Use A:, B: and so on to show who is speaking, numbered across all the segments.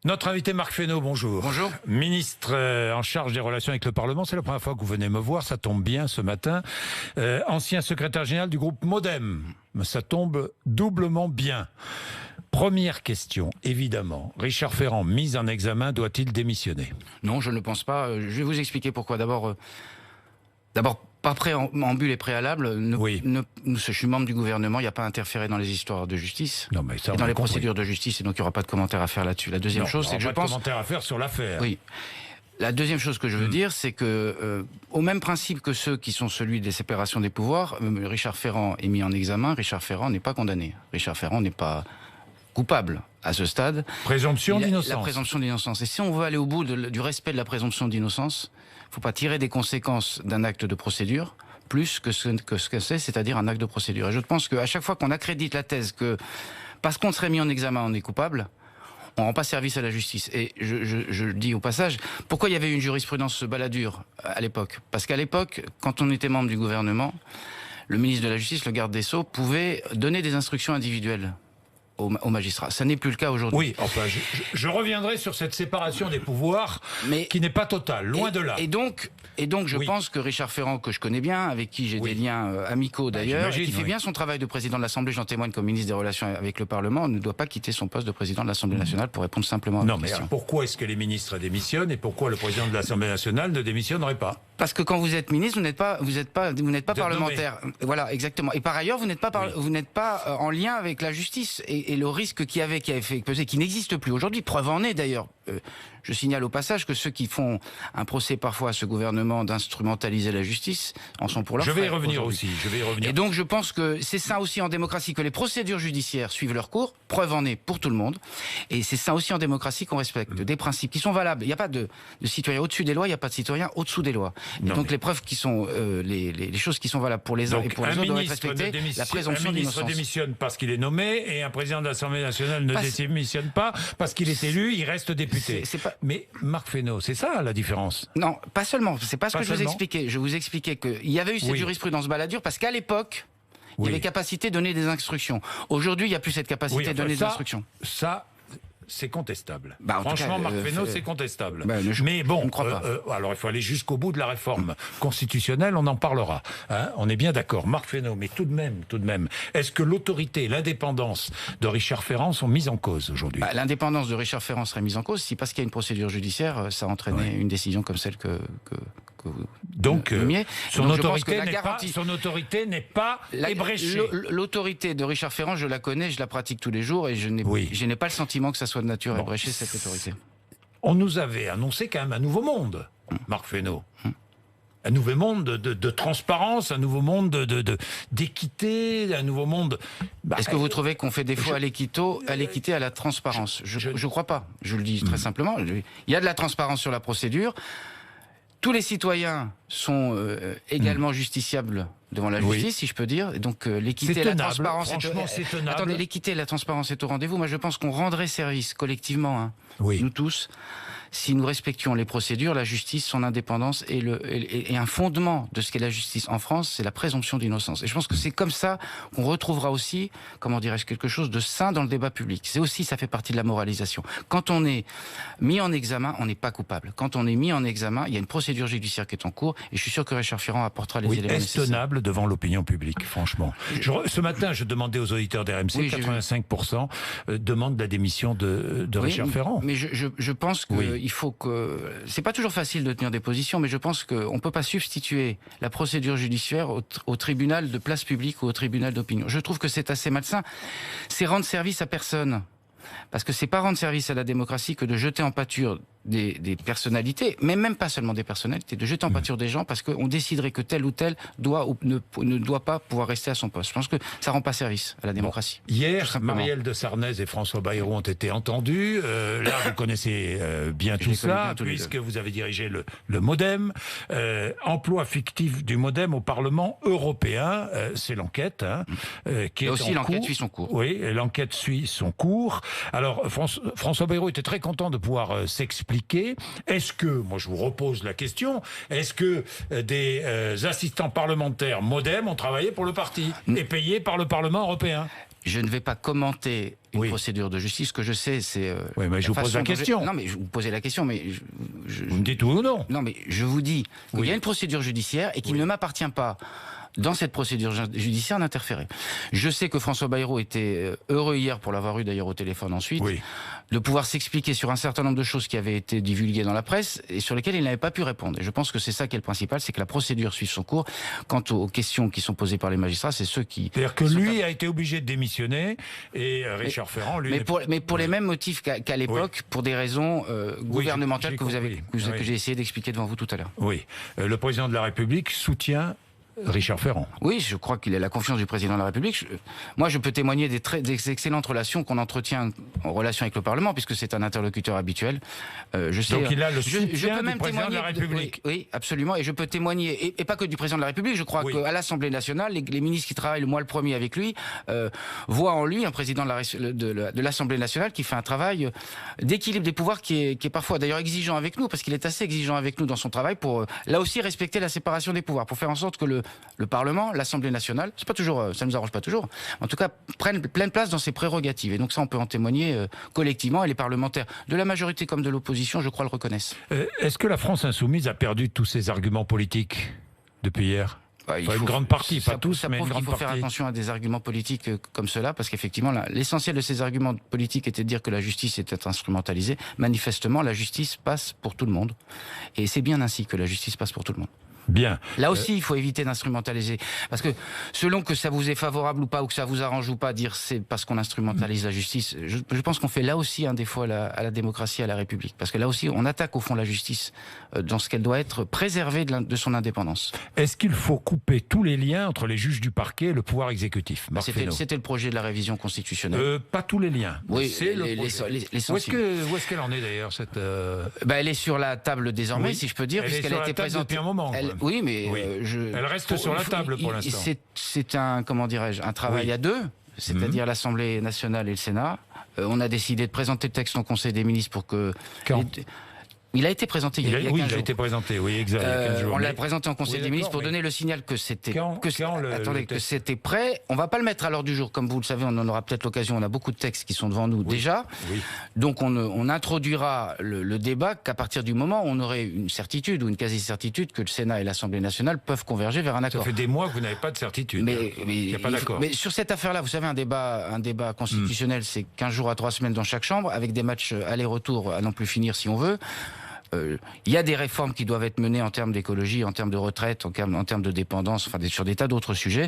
A: Notre invité Marc Fesneau, bonjour.
B: Bonjour.
A: Ministre en charge des relations avec le Parlement, c'est la première fois que vous venez me voir, ça tombe bien ce matin. Ancien secrétaire général du groupe Modem, ça tombe doublement bien. Première question, évidemment. Richard Ferrand, mis en examen, doit-il démissionner?
B: Non, je ne le pense pas. Je vais vous expliquer pourquoi. D'abord, pas préambule et préalable.
A: Oui.
B: Je suis membre du gouvernement, il n'y a pas à interférer dans les histoires de justice.
A: Non, mais ça,
B: et dans les procédures de justice, et donc il n'y aura pas de commentaire à faire là-dessus. La deuxième chose, c'est que je pense...
A: pas de commentaire à faire sur l'affaire.
B: Oui. La deuxième chose que je veux dire, c'est que, au même principe que ceux qui sont celui des séparations des pouvoirs, Richard Ferrand est mis en examen, Richard Ferrand n'est pas condamné. Richard Ferrand n'est pas coupable à ce stade.
A: Présomption d'innocence.
B: La présomption d'innocence. Et si on veut aller au bout du respect de la présomption d'innocence, il ne faut pas tirer des conséquences d'un acte de procédure plus que ce que c'est, c'est-à-dire un acte de procédure. Et je pense qu'à chaque fois qu'on accrédite la thèse que parce qu'on serait mis en examen, on est coupable, on ne rend pas service à la justice. Et je le dis au passage, pourquoi il y avait une jurisprudence baladure à l'époque? Parce qu'à l'époque, quand on était membre du gouvernement, le ministre de la Justice, le garde des Sceaux, pouvait donner des instructions individuelles aux magistrats. Ça n'est plus le cas aujourd'hui.
A: Oui, enfin, je reviendrai sur cette séparation des pouvoirs qui n'est pas totale, loin de là.
B: Et donc je pense que Richard Ferrand, que je connais bien, avec qui j'ai des liens amicaux d'ailleurs, qui fait bien son travail de président de l'Assemblée, j'en témoigne comme ministre des Relations avec le Parlement, ne doit pas quitter son poste de président de l'Assemblée nationale pour répondre simplement à la question.
A: Alors, pourquoi est-ce que les ministres démissionnent et pourquoi le président de l'Assemblée nationale ne démissionnerait pas?
B: Parce que quand vous êtes ministre, vous n'êtes pas parlementaire. Voilà, exactement. Et par ailleurs, vous n'êtes pas en lien avec la justice et le risque qui avait fait peser, qui n'existe plus aujourd'hui. Preuve en est d'ailleurs. Je signale au passage que ceux qui font un procès parfois à ce gouvernement d'instrumentaliser la justice en sont pour leur
A: frère. Je vais y revenir
B: aujourd'hui.
A: aussi. Et
B: donc je pense que c'est ça aussi en démocratie, que les procédures judiciaires suivent leur cours. Preuve en est pour tout le monde. Et c'est ça aussi en démocratie qu'on respecte des principes qui sont valables. Il n'y a pas de citoyen au-dessus des lois, il n'y a pas de citoyen au-dessous des lois. Et donc les preuves qui sont les choses qui sont valables pour les uns et pour les autres doivent être respectées. La présomption d'innocence.
A: Un ministre démissionne parce qu'il est nommé et un président de l'Assemblée nationale ne démissionne pas parce qu'il est élu, il reste député. Mais Marc Fesneau, c'est ça la différence?
B: Non, pas seulement. C'est pas ce que je vous expliquais. Je vous expliquais qu'il y avait eu cette jurisprudence baladure parce qu'à l'époque, il y avait capacité de donner des instructions. Aujourd'hui, il n'y a plus cette capacité de donner des instructions.
A: Ça, c'est contestable. Franchement, Marc Fesneau, c'est contestable. Mais bon,
B: je ne crois pas.
A: Alors il faut aller jusqu'au bout de la réforme constitutionnelle, on en parlera. Hein, on est bien d'accord. Marc Fesneau, mais tout de même, est-ce que l'autorité et l'indépendance de Richard Ferrand sont mises en cause aujourd'hui?
B: L'indépendance de Richard Ferrand serait mise en cause si, parce qu'il y a une procédure judiciaire, ça entraînait une décision comme celle que
A: donc, son autorité n'est pas ébréchée.
B: L'autorité de Richard Ferrand, je la connais, je la pratique tous les jours et je n'ai pas le sentiment que ça soit de nature à ébrécher cette autorité.
A: On nous avait annoncé quand même un nouveau monde, Marc Fesneau. Un nouveau monde de transparence, un nouveau monde d'équité, un nouveau monde...
B: Est-ce que vous trouvez qu'on fait défaut à l'équité, à la transparence? Je ne crois pas. Je le dis très simplement. Il y a de la transparence sur la procédure. Tous les citoyens sont également justiciables devant la justice, si je peux dire. Et donc l'équité et la transparence...
A: c'est tenable.
B: Attendez, l'équité et la transparence est au rendez-vous. Moi, je pense qu'on rendrait service collectivement, nous tous, si nous respections les procédures, la justice, son indépendance et un fondement de ce qu'est la justice en France, c'est la présomption d'innocence. Et je pense que c'est comme ça qu'on retrouvera aussi, comment dirais-je, quelque chose de sain dans le débat public. C'est aussi, ça fait partie de la moralisation. Quand on est mis en examen, on n'est pas coupable. Quand on est mis en examen, il y a une procédure judiciaire qui est en cours et je suis sûr que Richard Ferrand apportera les éléments nécessaires.
A: Est-ce tenable devant l'opinion publique, franchement? Ce matin, je demandais aux auditeurs d'RMC, 85% demandent la démission de Richard Ferrand.
B: Mais je pense que il faut que... C'est pas toujours facile de tenir des positions, mais je pense qu'on ne peut pas substituer la procédure judiciaire au tribunal de place publique ou au tribunal d'opinion. Je trouve que c'est assez malsain. C'est rendre service à personne. Parce que c'est pas rendre service à la démocratie que de jeter en pâture des personnalités, mais même pas seulement des personnalités, de jeter en pâture des gens parce qu'on déciderait que tel ou tel doit ou ne doit pas pouvoir rester à son poste. Je pense que ça rend pas service à la démocratie.
A: Hier, Marielle de Sarnez et François Bayrou ont été entendus. Là, vous connaissez bien tout ça, puisque vous avez dirigé le Modem. Emploi fictif du Modem au Parlement européen, c'est l'enquête qui est
B: aussi, l'enquête suit son cours.
A: Oui, l'enquête suit son cours. Alors, François Bayrou était très content de pouvoir s'expliquer. Est-ce que, moi je vous repose la question, est-ce que des assistants parlementaires Modem ont travaillé pour le parti et payés par le Parlement européen?
B: Je ne vais pas commenter une procédure de justice. Ce que je sais, c'est...
A: oui, mais je vous pose la question.
B: Non, mais je vous posez la question, mais...
A: Vous me dites oui ou non?
B: Non, mais je vous dis qu'il y a une procédure judiciaire et qu'il ne m'appartient pas, dans cette procédure judiciaire, d'interférer. Je sais que François Bayrou était heureux hier, pour l'avoir eu d'ailleurs au téléphone ensuite, de pouvoir s'expliquer sur un certain nombre de choses qui avaient été divulguées dans la presse et sur lesquelles il n'avait pas pu répondre. Et je pense que c'est ça qui est le principal, c'est que la procédure suive son cours. Quant aux questions qui sont posées par les magistrats, c'est ceux qui...
A: C'est-à-dire que lui a été obligé de démissionner et Richard Ferrand, lui...
B: Mais pour les mêmes motifs qu'à l'époque, pour des raisons gouvernementales que j'ai essayé d'expliquer devant vous tout à l'heure.
A: Oui. Le président de la République soutient Richard Ferrand.
B: Oui, je crois qu'il a la confiance du président de la République. Moi, je peux témoigner des excellentes relations qu'on entretient en relation avec le Parlement, puisque c'est un interlocuteur habituel. Je sais,
A: donc il a le soutien du président de la République.
B: Oui, absolument. Et je peux témoigner, et pas que du président de la République, je crois qu'à l'Assemblée nationale, les ministres qui travaillent le mois le premier avec lui voient en lui un président de l'Assemblée nationale qui fait un travail d'équilibre des pouvoirs qui est parfois d'ailleurs exigeant avec nous, parce qu'il est assez exigeant avec nous dans son travail pour, là aussi, respecter la séparation des pouvoirs, pour faire en sorte que le Parlement, l'Assemblée nationale, c'est pas toujours, ça nous arrange pas toujours, en tout cas prennent pleine place dans ses prérogatives. Et donc ça, on peut en témoigner collectivement, et les parlementaires de la majorité comme de l'opposition, je crois, le reconnaissent.
A: Est-ce que la France insoumise a perdu tous ses arguments politiques depuis hier? Une grande partie, pas tous, mais une grande partie.
B: Il faut faire attention à des arguments politiques comme cela, parce qu'effectivement, l'essentiel de ces arguments politiques était de dire que la justice était instrumentalisée. Manifestement, la justice passe pour tout le monde. Et c'est bien ainsi que la justice passe pour tout le monde.
A: Bien.
B: Là aussi, il faut éviter d'instrumentaliser. Parce que selon que ça vous est favorable ou pas, ou que ça vous arrange ou pas, dire c'est parce qu'on instrumentalise la justice, je pense qu'on fait là aussi un défaut à la démocratie, à la République. Parce que là aussi, on attaque au fond la justice dans ce qu'elle doit être préservée de son indépendance.
A: Est-ce qu'il faut couper tous les liens entre les juges du parquet et le pouvoir exécutif?
B: C'était le projet de la révision constitutionnelle.
A: Pas tous les liens.
B: Oui,
A: c'est
B: l'essentiel.
A: Où est-ce qu'elle en est d'ailleurs cette
B: elle est sur la table désormais, si je peux dire, puisqu'elle a été présentée
A: depuis un moment.
B: Oui, mais
A: elle reste sur la table pour l'instant.
B: C'est un, comment dirais-je, un travail à deux, c'est-à-dire l'Assemblée nationale et le Sénat. On a décidé de présenter le texte en Conseil des ministres pour que... Il a été présenté il y a 15 jours.
A: Oui, il a été présenté, oui, exact. 15 jours.
B: On l'a présenté en Conseil des ministres pour donner le signal que c'était que c'était prêt. On va pas le mettre à l'ordre du jour, comme vous le savez, on en aura peut-être l'occasion. On a beaucoup de textes qui sont devant nous déjà. Oui. Donc on introduira le débat qu'à partir du moment où on aurait une certitude ou une quasi-certitude que le Sénat et l'Assemblée nationale peuvent converger vers un accord.
A: Ça fait des mois que vous n'avez pas de certitude. Il n'y a pas d'accord.
B: Mais sur cette affaire-là, vous savez, un débat constitutionnel, c'est 15 jours à 3 semaines dans chaque chambre, avec des matchs aller-retour à n'en plus finir si on veut. Il y a des réformes qui doivent être menées en termes d'écologie, en termes de retraite, en termes de dépendance, enfin sur des tas d'autres sujets.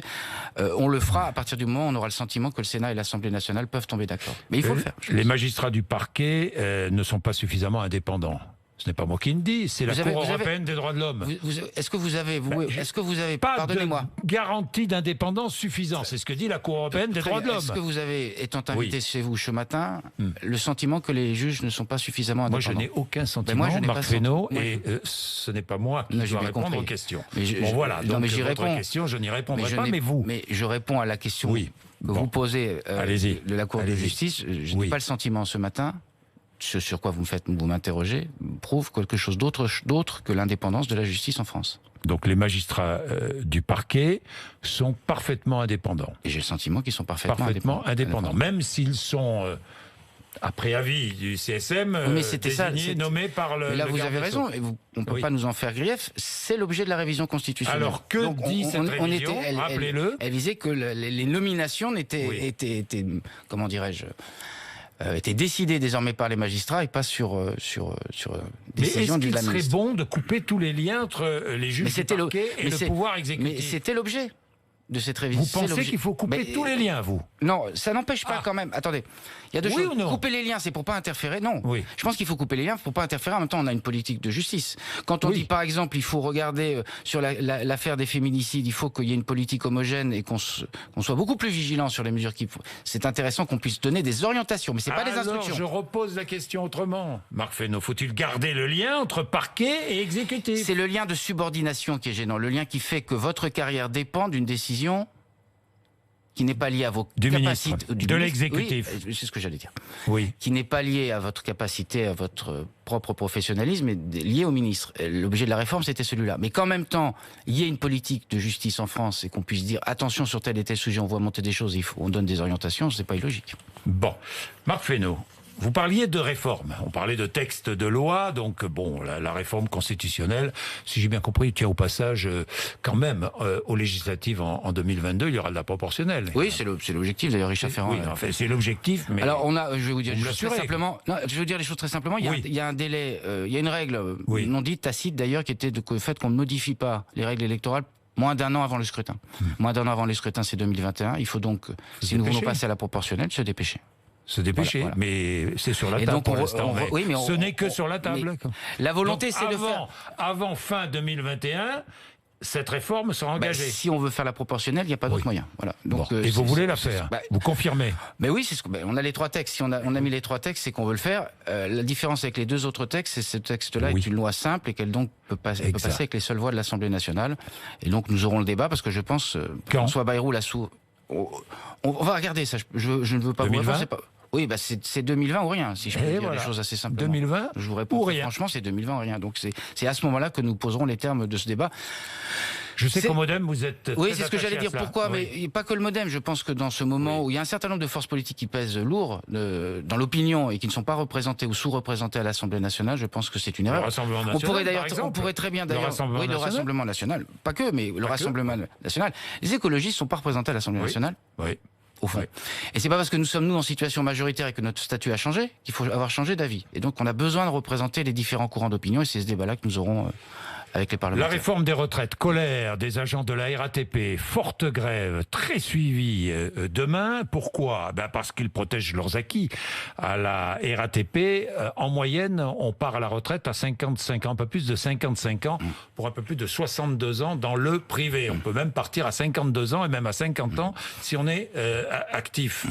B: On le fera à partir du moment où on aura le sentiment que le Sénat et l'Assemblée nationale peuvent tomber d'accord. Mais il faut le faire.
A: Les magistrats du parquet ne sont pas suffisamment indépendants. Ce n'est pas moi qui le dis, c'est la Cour européenne des droits de l'homme.
B: Est-ce que vous avez,
A: pas
B: pardonnez-moi,
A: de garantie d'indépendance suffisante? C'est ce que dit la Cour européenne des droits de l'homme.
B: Est-ce que vous avez, étant invité chez vous ce matin, le sentiment que les juges ne sont pas suffisamment indépendants?
A: Moi, je n'ai aucun sentiment, Marc Fesneau, et ce n'est pas moi qui dois répondre aux questions. Bon, voilà, donc votre question, je n'y répondrai pas, mais vous.
B: Mais je réponds à la question que vous posez de la Cour de justice. Je n'ai pas le sentiment ce matin. Ce sur quoi vous m'interrogez prouve quelque chose d'autre que l'indépendance de la justice en France.
A: Donc les magistrats du parquet sont parfaitement indépendants.
B: Et j'ai le sentiment qu'ils sont parfaitement indépendants.
A: Même s'ils sont, après avis du CSM, nommés par le...
B: Mais là, vous avez raison, et on ne peut pas nous en faire grief. C'est l'objet de la révision constitutionnelle.
A: Alors, que dit cette révision? Rappelez-le.
B: Elle visait que les nominations étaient comment dirais-je, était décidé désormais par les magistrats et pas sur décision du ministre.
A: Mais est-ce qu'il serait bon de couper tous les liens entre les juges du parquet et le pouvoir exécutif?
B: Mais c'était l'objet de cette révision.
A: Vous pensez qu'il faut couper tous les liens, vous?
B: Non, ça n'empêche pas quand même. Attendez, il y a deux choses. Couper les liens, c'est pour pas interférer. Non, je pense qu'il faut couper les liens pour pas interférer. En même temps, on a une politique de justice. Quand on dit, par exemple, il faut regarder sur l'affaire des féminicides, il faut qu'il y ait une politique homogène et qu'on soit beaucoup plus vigilant sur les mesures qu'il faut. C'est intéressant qu'on puisse donner des orientations, mais c'est pas des instructions.
A: Je repose la question autrement. Marc Fesneau, faut-il garder le lien entre parquet et exécutif?
B: C'est le lien de subordination qui est gênant, le lien qui fait que votre carrière dépend d'une décision qui n'est pas lié à vos
A: du
B: capacités...
A: ministre, de l'exécutif.
B: Oui, c'est ce que j'allais dire.
A: Oui.
B: Qui n'est pas lié à votre capacité, à votre propre professionnalisme, mais lié au ministre. L'objet de la réforme, c'était celui-là. Mais qu'en même temps, il y ait une politique de justice en France et qu'on puisse dire attention sur tel et tel sujet, on voit monter des choses, on donne des orientations, c'est pas illogique.
A: Bon, Marc Fesneau. Vous parliez de réforme, on parlait de texte de loi, donc bon, la réforme constitutionnelle, si j'ai bien compris, tient au passage quand même aux législatives en 2022, il y aura de la proportionnelle.
B: Oui, c'est l'objectif d'ailleurs, Richard Ferrand.
A: Oui, enfin, c'est l'objectif, mais...
B: Alors, je vais vous dire les choses très simplement.
A: Quoi.
B: Non, je vais vous dire les choses très simplement. Il y a un délai, il y a une règle non dite, tacite d'ailleurs, qui était le fait qu'on ne modifie pas les règles électorales moins d'un an avant le scrutin. Moins d'un an avant le scrutin, c'est 2021. Il faut donc, si nous voulons passer à la proportionnelle, se dépêcher.
A: Se dépêcher, voilà. Mais c'est sur la table pour l'instant.
B: Oui, mais
A: ce n'est que sur la table.
B: La volonté, c'est de faire...
A: Avant fin 2021, cette réforme sera engagée.
B: Si on veut faire la proportionnelle, il n'y a pas d'autre moyen. Voilà. Donc,
A: et vous voulez la faire vous confirmez?
B: Mais oui, on a les 3 textes. Si on a mis les 3 textes, c'est qu'on veut le faire. La différence avec les 2 autres textes, c'est que ce texte-là est une loi simple et qu'elle donc peut passer avec les seules voix de l'Assemblée nationale. Et donc nous aurons le débat parce que je pense François Bayrou on va regarder ça. Je ne veux pas
A: 2020?
B: vous répondre. Oui, c'est 2020 ou rien, si je peux dire les choses assez simplement.
A: 2020
B: je vous réponds
A: ou rien.
B: Franchement, c'est 2020 ou rien. Donc c'est à ce moment-là que nous poserons les termes de ce débat.
A: Je sais qu'au Modem, vous êtes
B: Oui, c'est ce que j'allais dire. Pourquoi? Mais pas que le Modem. Je pense que dans ce moment où il y a un certain nombre de forces politiques qui pèsent lourd dans l'opinion et qui ne sont pas représentées ou sous-représentées à l'Assemblée nationale, je pense que c'est une erreur.
A: Le Rassemblement national,
B: on pourrait très bien d'ailleurs...
A: Le
B: Rassemblement national. Pas que, mais le Rassemblement national. Les écologistes ne sont pas représentés à l'Assemblée nationale.
A: Oui.
B: Au fond. Et c'est pas parce que nous sommes en situation majoritaire et que notre statut a changé qu'il faut avoir changé d'avis. Et donc on a besoin de représenter les différents courants d'opinion et c'est ce débat-là que nous aurons avec les parlementaires.
A: La réforme des retraites, colère des agents de la RATP, forte grève, très suivie demain. Pourquoi? Parce qu'ils protègent leurs acquis. À la RATP, en moyenne, on part à la retraite à 55 ans, un peu plus de 55 ans, pour un peu plus de 62 ans dans le privé. On peut même partir à 52 ans et même à 50 ans si on est actif.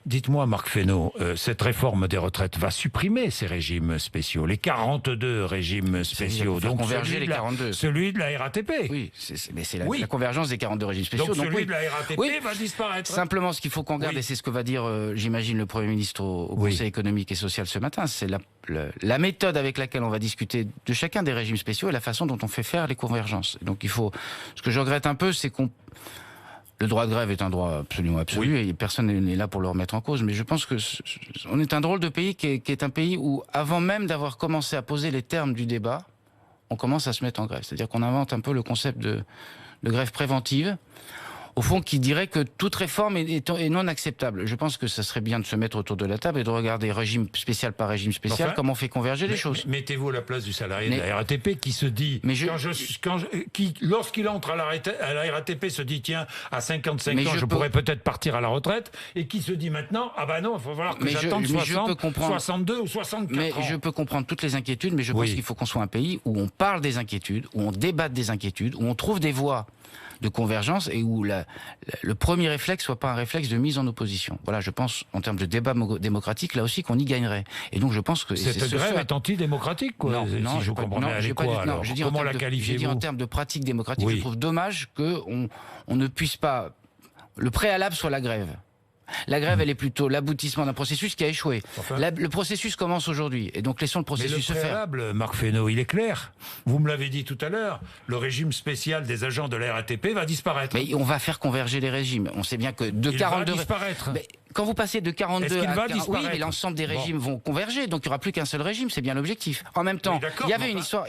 A: Dites-moi, Marc Fesneau, cette réforme des retraites va supprimer ces régimes spéciaux, les 42 régimes spéciaux.
B: Donc converger les 42.
A: Celui de la RATP.
B: Oui, c'est la convergence des 42 régimes spéciaux.
A: Donc celui de la RATP va disparaître.
B: Simplement, ce qu'il faut qu'on garde, et c'est ce que va dire, j'imagine, le Premier ministre au Conseil économique et social ce matin, c'est la méthode avec laquelle on va discuter de chacun des régimes spéciaux et la façon dont on fait faire les convergences. Donc ce que je regrette un peu, c'est le droit de grève est un droit absolument absolu et personne n'est là pour le remettre en cause. Mais je pense que on est un drôle de pays qui est un pays où, avant même d'avoir commencé à poser les termes du débat, on commence à se mettre en grève. C'est-à-dire qu'on invente un peu le concept de grève préventive, au fond, qui dirait que toute réforme est non acceptable. Je pense que ça serait bien de se mettre autour de la table et de regarder régime spécial par régime spécial, comment on fait converger les choses.
A: Mettez-vous à la place du salarié de la RATP qui se dit, lorsqu'il entre à la RATP, se dit, tiens, à 55 ans, je pourrais peut-être partir à la retraite, et qui se dit maintenant, ah ben non, il va falloir que j'attende 62 ou 64 ans.
B: Mais je peux comprendre toutes les inquiétudes, mais je pense qu'il faut qu'on soit un pays où on parle des inquiétudes, où on débatte des inquiétudes, où on trouve des voies de convergence et où le premier réflexe soit pas un réflexe de mise en opposition. Voilà, je pense, en termes de débat démocratique, là aussi, qu'on y gagnerait. Et donc, je pense que...
A: Cette grève est antidémocratique, quoi.
B: Non,
A: si je comprends bien. Comment la qualifiez-vous?
B: Je dis en termes de pratique démocratique, je trouve dommage qu'on ne puisse pas... Le préalable soit la grève. La grève, elle est plutôt l'aboutissement d'un processus qui a échoué. Le processus commence aujourd'hui, et donc laissons le processus se faire.
A: Mais le préalable, Marc Fesneau, il est clair. Vous me l'avez dit tout à l'heure, le régime spécial des agents de la RATP va disparaître.
B: Mais on va faire converger les régimes. On sait bien que de 42...
A: Il va disparaître.
B: Mais quand vous passez de 42 à 40... Oui, mais l'ensemble des régimes vont converger, donc il n'y aura plus qu'un seul régime, c'est bien l'objectif. En même temps, il y avait une histoire...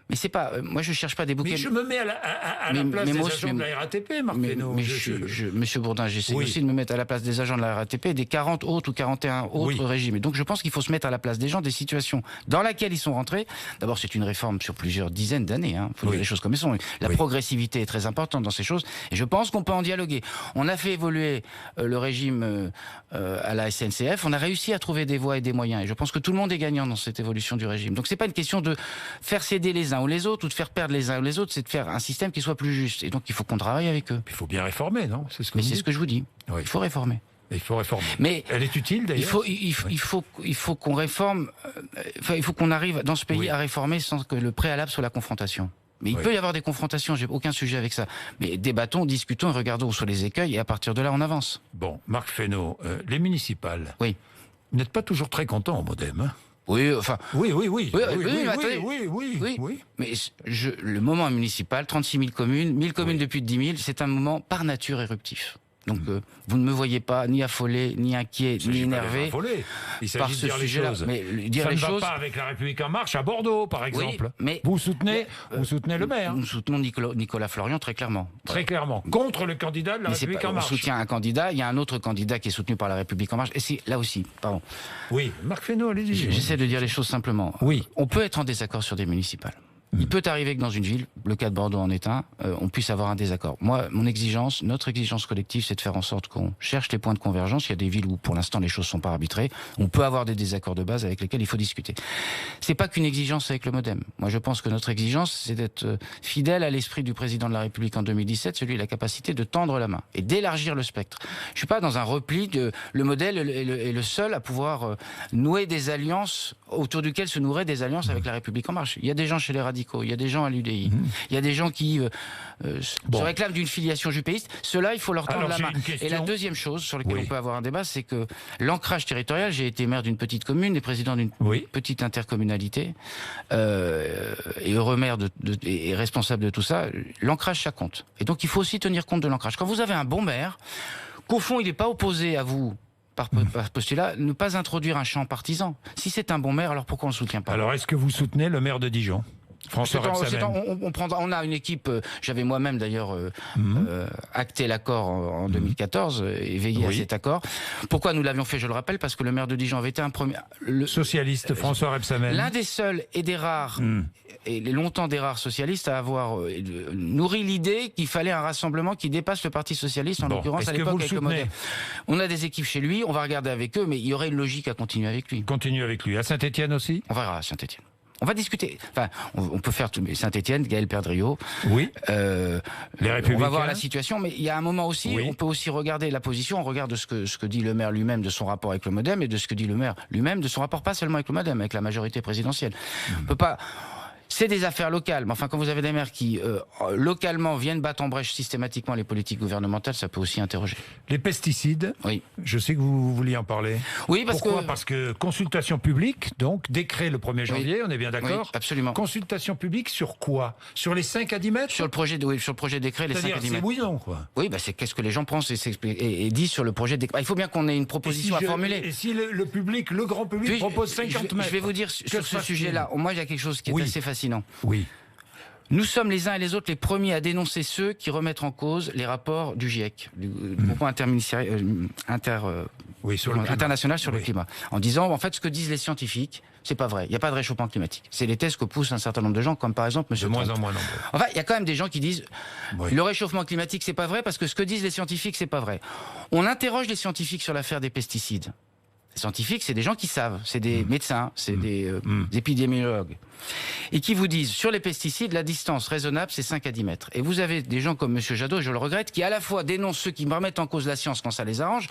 B: Mais c'est pas... moi, je cherche pas des bouquets...
A: Mais je me mets à la place des agents de la RATP, Marc Fesneau.
B: Monsieur Bourdin, j'essaie aussi de me mettre à la place des agents de la RATP des 40 autres ou 41 autres régimes. Et donc, je pense qu'il faut se mettre à la place des gens, des situations dans lesquelles ils sont rentrés. D'abord, c'est une réforme sur plusieurs dizaines d'années. Il faut dire les choses comme elles sont. La progressivité est très importante dans ces choses. Et je pense qu'on peut en dialoguer. On a fait évoluer le régime à la SNCF. On a réussi à trouver des voies et des moyens. Et je pense que tout le monde est gagnant dans cette évolution du régime. Donc, c'est pas une question de faire céder les uns ou les autres, ou de faire perdre les uns ou les autres, c'est de faire un système qui soit plus juste. Et donc, il faut qu'on travaille avec eux.
A: Il faut bien réformer, non?
B: C'est ce que je vous dis. Il faut réformer.
A: Il faut réformer.
B: Mais
A: elle est utile, d'ailleurs.
B: Il faut qu'on réforme. Il faut qu'on arrive dans ce pays à réformer sans que le préalable soit la confrontation. Mais il peut y avoir des confrontations, j'ai aucun sujet avec ça. Mais débattons, discutons et regardons où sont les écueils et à partir de là, on avance.
A: Bon, Marc Fesneau, les municipales.
B: Oui.
A: Vous n'êtes pas toujours très content au Modem, hein?
B: Oui, enfin...
A: Oui.
B: Mais attendez. Mais le moment municipal, 36 000 communes, 1000 communes de plus de 10 000, c'est un moment par nature éruptif. Donc vous ne me voyez pas ni affolé, ni inquiet, ni énervé
A: Il
B: par
A: s'agit
B: ce
A: de dire les
B: sujet-là.
A: choses.
B: Mais dire
A: ça
B: les
A: ne
B: choses...
A: va pas avec La République En Marche à Bordeaux, par exemple.
B: mais
A: vous soutenez le maire.
B: Nous soutenons Nicolas Florian très clairement.
A: Très clairement. Contre le candidat de La République En Marche.
B: On soutient un candidat, il y a un autre candidat qui est soutenu par La République En Marche. Et c'est là aussi, pardon.
A: Oui, Marc Fesneau, allez-y.
B: J'essaie de dire les choses simplement.
A: Oui.
B: On peut être en désaccord sur des municipales. Il peut arriver que dans une ville, le cas de Bordeaux en est un, on puisse avoir un désaccord. Moi, notre exigence collective, c'est de faire en sorte qu'on cherche les points de convergence. Il y a des villes où, pour l'instant, les choses sont pas arbitrées. On peut avoir des désaccords de base avec lesquels il faut discuter. C'est pas qu'une exigence avec le Modem. Moi, je pense que notre exigence, c'est d'être fidèle à l'esprit du président de la République en 2017, celui de la capacité de tendre la main et d'élargir le spectre. Je suis pas dans un repli de le modèle est le seul à pouvoir nouer des alliances autour duquel se nourraient des alliances avec la République En Marche. Il y a des gens chez les radicaux. Il y a des gens à l'UDI. Il y a des gens qui se réclament d'une filiation jupéiste. Ceux-là, il faut leur tendre la main. Et la deuxième chose sur laquelle on peut avoir un débat, c'est que l'ancrage territorial, j'ai été maire d'une petite commune et président d'une petite intercommunalité et heureux maire et responsable de tout ça. L'ancrage, ça compte. Et donc, il faut aussi tenir compte de l'ancrage. Quand vous avez un bon maire, qu'au fond, il n'est pas opposé à vous par postulat, ne pas introduire un champ partisan. Si c'est un bon maire, alors pourquoi on ne le soutient pas?
A: Alors, est-ce que vous soutenez le maire de Dijon?
B: On a une équipe, j'avais moi-même d'ailleurs acté l'accord en 2014 et veillé à cet accord. Pourquoi nous l'avions fait, je le rappelle, parce que le maire de Dijon avait été un premier...
A: Socialiste, François Rebsamen.
B: L'un des seuls et des rares, et longtemps des rares socialistes à avoir nourri l'idée qu'il fallait un rassemblement qui dépasse le Parti Socialiste, en l'occurrence à l'époque avec le Modem. On a des équipes chez lui, on va regarder avec eux, mais il y aurait une logique à continuer avec lui.
A: Continuer avec lui. À Saint-Étienne aussi?
B: On verra à Saint-Étienne. On va discuter. Enfin, on peut faire tout. Saint-Étienne, Gaël Perdriau.
A: Oui. Les Républicains.
B: On va voir la situation, mais il y a un moment aussi, on peut aussi regarder la position. On regarde ce que dit le maire lui-même de son rapport avec le Modem et de ce que dit le maire lui-même de son rapport pas seulement avec le Modem, avec la majorité présidentielle. On peut pas. C'est des affaires locales, mais enfin, quand vous avez des maires qui, localement, viennent battre en brèche systématiquement les politiques gouvernementales, ça peut aussi interroger.
A: Les pesticides, je sais que vous vouliez en parler.
B: Oui,
A: Pourquoi ? Parce que consultation publique, donc décret le 1er janvier, on est bien d'accord ?
B: Oui, absolument.
A: Consultation publique sur quoi ? Sur les 5 à 10 mètres ?
B: Sur le projet décret, les 5 à 10 mètres.
A: C'est oui non, quoi.
B: Oui, c'est qu'est-ce que les gens pensent et disent sur le projet décret. Il faut bien qu'on ait une proposition à formuler.
A: Et si le public, le grand public propose 50 mètres ?
B: Je vais vous dire sur ce sujet-là, moi, il y a quelque chose qui est assez fascinant.
A: Oui.
B: Nous sommes les uns et les autres les premiers à dénoncer ceux qui remettent en cause les rapports du GIEC, du groupe international sur le climat, en disant en fait ce que disent les scientifiques, c'est pas vrai. Il n'y a pas de réchauffement climatique. C'est les thèses que poussent un certain nombre de gens, comme par exemple M. Trump.
A: De moins en moins nombreux.
B: Enfin, il y a quand même des gens qui disent le réchauffement climatique, c'est pas vrai parce que ce que disent les scientifiques, c'est pas vrai. On interroge les scientifiques sur l'affaire des pesticides. Les scientifiques, c'est des gens qui savent, c'est des médecins, c'est des épidémiologues, et qui vous disent, sur les pesticides, la distance raisonnable, c'est 5 à 10 mètres. Et vous avez des gens comme M. Jadot, je le regrette, qui à la fois dénoncent ceux qui remettent en cause la science quand ça les arrange,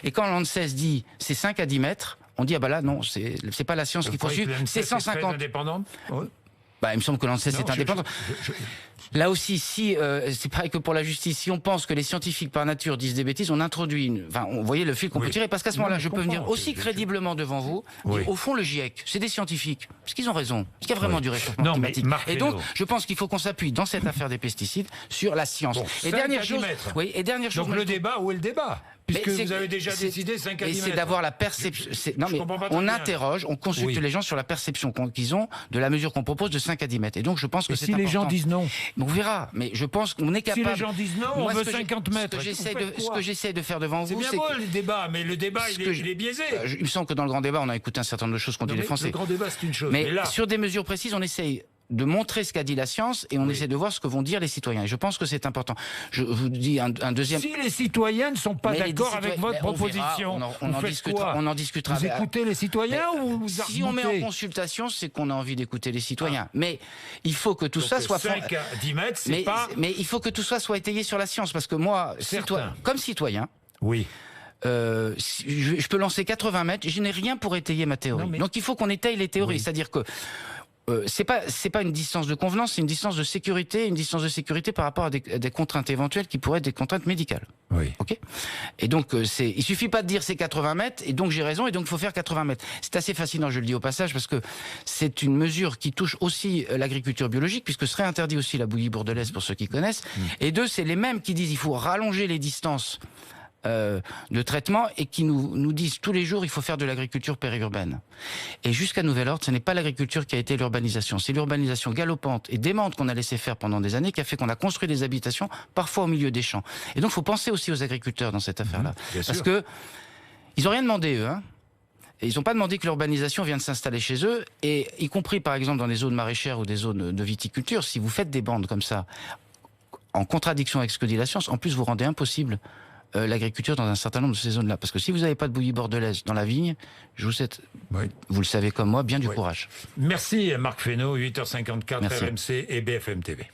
B: et quand l'ANSES dit c'est 5 à 10 mètres, on dit, ah bah là, non, c'est pas la science qu'il faut suivre, c'est 150.
A: Indépendante.
B: Il me semble que l'ANSES est indépendant. Là aussi, si c'est pareil que pour la justice, si on pense que les scientifiques par nature disent des bêtises, on introduit vous voyez le fil qu'on peut tirer, parce qu'à ce moment-là, je peux venir aussi crédiblement devant vous, dire, au fond, le GIEC, c'est des scientifiques, parce qu'ils ont raison, parce qu'il y a vraiment du réchauffement climatique. Et donc, je pense qu'il faut qu'on s'appuie dans cette affaire des pesticides sur la science.
A: Et dernière chose, donc le débat, où est le débat ? Puisque vous avez déjà décidé 5 à 10 mètres.
B: C'est d'avoir la perception. Non, mais on interroge, on consulte les gens sur la perception qu'ils ont de la mesure qu'on propose de 5 à 10 mètres. Et donc, je pense que c'est important.
A: Si les gens disent non,
B: on verra. Mais je pense qu'on est capable.
A: Si les gens disent non, on veut 50 mètres.
B: Ce que j'essaie de faire devant vous,
A: c'est bien beau le débat, mais le débat, il est biaisé.
B: Il me semble que dans le grand débat, on a écouté un certain nombre de choses qu'ont dit les Français.
A: Le grand débat, c'est une chose.
B: Mais là, sur des mesures précises, on essaye de montrer ce qu'a dit la science et on essaie de voir ce que vont dire les citoyens. Et je pense que c'est important. Je vous dis un deuxième...
A: Si les citoyens ne sont pas d'accord avec votre proposition,
B: on en discutera.
A: Vous écoutez les citoyens ou vous
B: si on met en consultation, c'est qu'on a envie d'écouter les citoyens. Mais il faut que tout ça soit...
A: 5 à 10 mètres, c'est pas...
B: Mais il faut que tout ça soit étayé sur la science. Parce que moi, comme citoyen...
A: Oui.
B: Je peux lancer 80 mètres, je n'ai rien pour étayer ma théorie. Donc il faut qu'on étaye les théories. C'est-à-dire que c'est pas une distance de convenance, c'est une distance de sécurité, par rapport à des contraintes éventuelles qui pourraient être des contraintes médicales.
A: Oui.
B: Ok. Et donc il suffit pas de dire c'est 80 mètres et donc j'ai raison et donc il faut faire 80 mètres. C'est assez fascinant, je le dis au passage, parce que c'est une mesure qui touche aussi l'agriculture biologique, puisque serait interdit aussi la bouillie bordelaise pour ceux qui connaissent. Et deux, c'est les mêmes qui disent il faut rallonger les distances de traitement et qui nous disent tous les jours il faut faire de l'agriculture périurbaine. Et jusqu'à nouvel ordre, ce n'est pas l'agriculture qui a été l'urbanisation, c'est l'urbanisation galopante et démente qu'on a laissé faire pendant des années qui a fait qu'on a construit des habitations parfois au milieu des champs. Et donc il faut penser aussi aux agriculteurs dans cette affaire-là. Parce que ils n'ont rien demandé eux, hein. Et ils n'ont pas demandé que l'urbanisation vienne s'installer chez eux, et y compris par exemple dans des zones maraîchères ou des zones de viticulture, si vous faites des bandes comme ça, en contradiction avec ce que dit la science, en plus vous rendez impossible l'agriculture dans un certain nombre de ces zones-là. Parce que si vous n'avez pas de bouillie bordelaise dans la vigne, je vous souhaite, vous le savez comme moi, bien du courage.
A: Merci Marc Fesneau, 8h54,
B: Merci.
A: RMC et BFM TV.